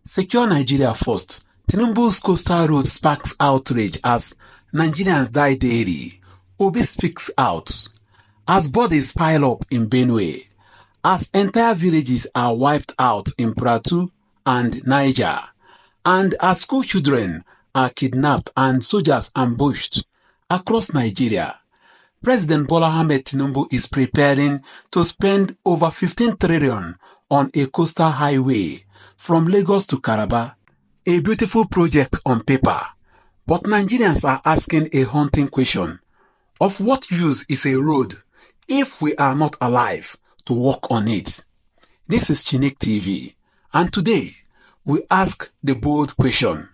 Secure Nigeria first. Tinubu's coastal road sparks outrage as Nigerians die daily. Obi speaks out. As bodies pile up in Benue. As entire villages are wiped out in Plateau and Niger. And as school children are kidnapped and soldiers ambushed across Nigeria. President Bola Ahmed Tinubu is preparing to spend over 15 trillion on a coastal highway from Lagos to Calabar, a beautiful project on paper. But Nigerians are asking a haunting question. Of what use is a road if we are not alive to walk on it? This is Kil1ings TV, and today we ask the bold question.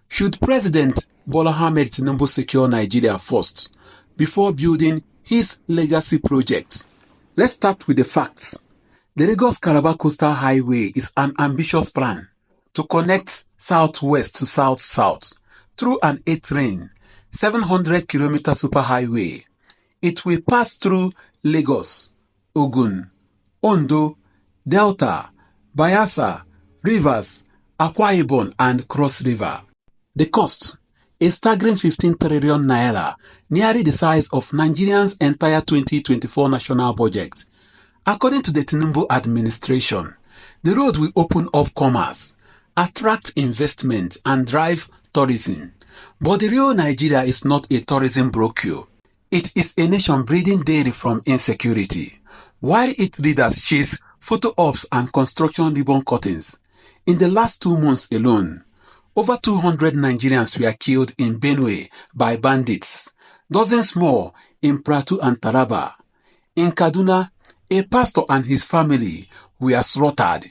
Should President Bola Ahmed Tinubu secure Nigeria first before building his legacy projects? Let's start with the facts. The Lagos-Calabar Coastal Highway is an ambitious plan to connect southwest to south-south through an 8-lane, 700-kilometer superhighway. It will pass through Lagos, Ogun, Ondo, Delta, Bayelsa, Rivers, Akwa Ibom, and Cross River. The cost: a staggering 15 trillion naira, nearly the size of Nigeria's entire 2024 national budget. According to the Tinubu administration, the road will open up commerce, attract investment, and drive tourism. But the real Nigeria is not a tourism brochure. It is a nation breathing daily from insecurity. While its leaders chase photo ops and construction ribbon cuttings, in the last 2 months alone, over 200 Nigerians were killed in Benue by bandits, dozens more in Plateau and Taraba. In Kaduna, a pastor and his family were slaughtered.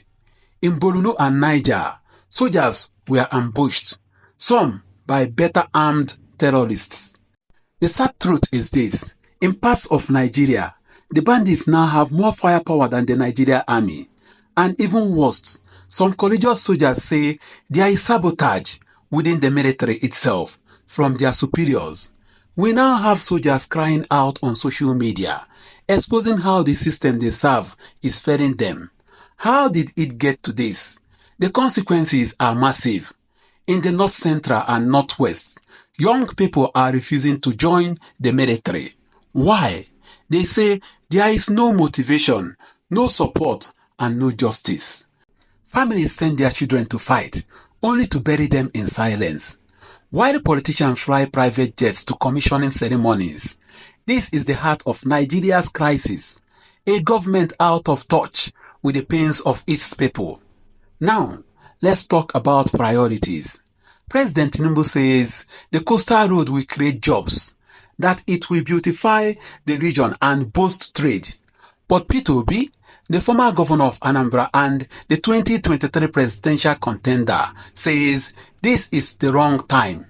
In Borno and Niger, soldiers were ambushed, some by better armed terrorists. The sad truth is this: in parts of Nigeria, the bandits now have more firepower than the Nigerian army. And even worse, some courageous soldiers say there is sabotage within the military itself from their superiors. We now have soldiers crying out on social media, exposing how the system they serve is failing them. How did it get to this? The consequences are massive. In the North Central and Northwest, young people are refusing to join the military. Why? They say there is no motivation, no support, and no justice. Families send their children to fight, only to bury them in silence. While politicians fly private jets to commissioning ceremonies, this is the heart of Nigeria's crisis, a government out of touch with the pains of its people. Now, let's talk about priorities. President Tinubu says the coastal road will create jobs, that it will beautify the region and boost trade. But Peter Obi, the former governor of Anambra and the 2023 presidential contender, says this is the wrong time.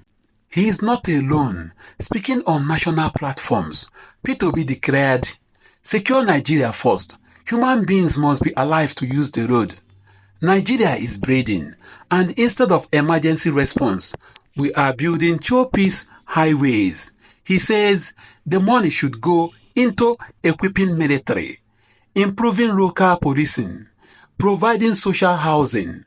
He is not alone. Speaking on national platforms, Peter Obi declared, "Secure Nigeria first. Human beings must be alive to use the road. Nigeria is breathing, and instead of emergency response, we are building two-piece highways." He says the money should go into equipping military, improving local policing, providing social housing,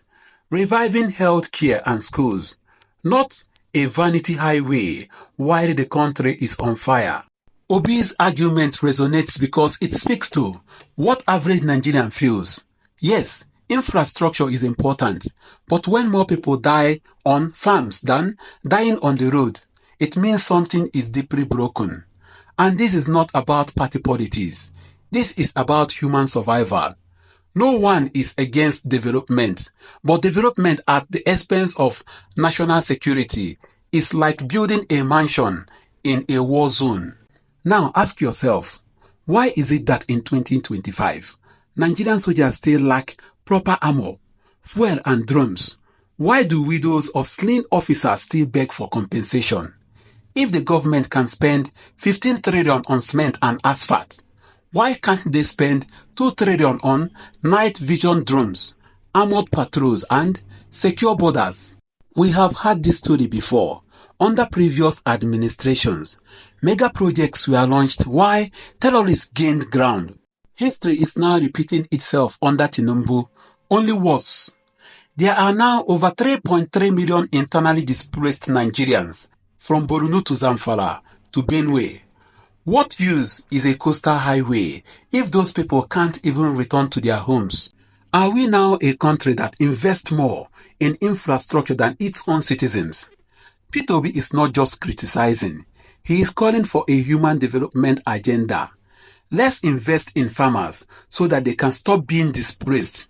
reviving health care and schools, not a vanity highway while the country is on fire. Obi's argument resonates because it speaks to what average Nigerian feels. Yes, infrastructure is important, but when more people die on farms than dying on the road, it means something is deeply broken. And this is not about party politics. This is about human survival. No one is against development, but development at the expense of national security is like building a mansion in a war zone. Now ask yourself, why is it that in 2025, Nigerian soldiers still lack proper armor, fuel and drums? Why do widows of slain officers still beg for compensation? If the government can spend 15 trillion on cement and asphalt, why can't they spend 2 trillion on night vision drones, armored patrols, and secure borders? We have had this story before. Under previous administrations, mega projects were launched while terrorists gained ground. History is now repeating itself under Tinubu, only worse. There are now over 3.3 million internally displaced Nigerians from Borno to Zamfara to Benue. What use is a coastal highway if those people can't even return to their homes? Are we now a country that invests more in infrastructure than its own citizens? P2B is not just criticizing, he is calling for a human development agenda. Let's invest in farmers so that they can stop being displaced.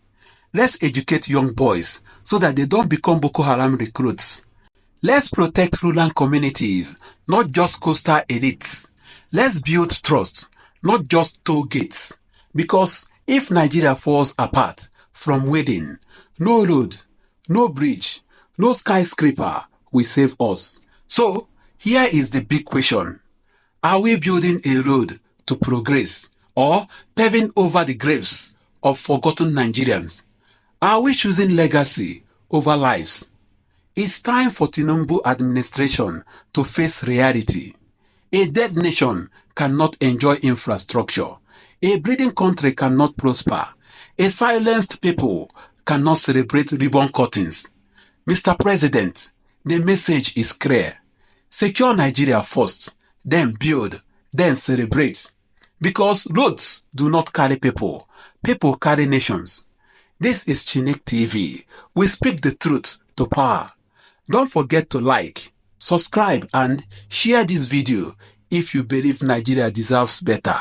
Let's educate young boys so that they don't become Boko Haram recruits. Let's protect rural communities, not just coastal elites. Let's build trust, not just toll gates. Because if Nigeria falls apart from within, no road, no bridge, no skyscraper will save us. So, here is the big question. Are we building a road to progress or paving over the graves of forgotten Nigerians? Are we choosing legacy over lives? It's time for Tinubu administration to face reality. A dead nation cannot enjoy infrastructure. A breathing country cannot prosper. A silenced people cannot celebrate ribbon cuttings. Mr. President, the message is clear. Secure Nigeria first, then build, then celebrate. Because roads do not carry people, people carry nations. This is Kil1ings TV. We speak the truth to power. Don't forget to like, subscribe and share this video if you believe Nigeria deserves better.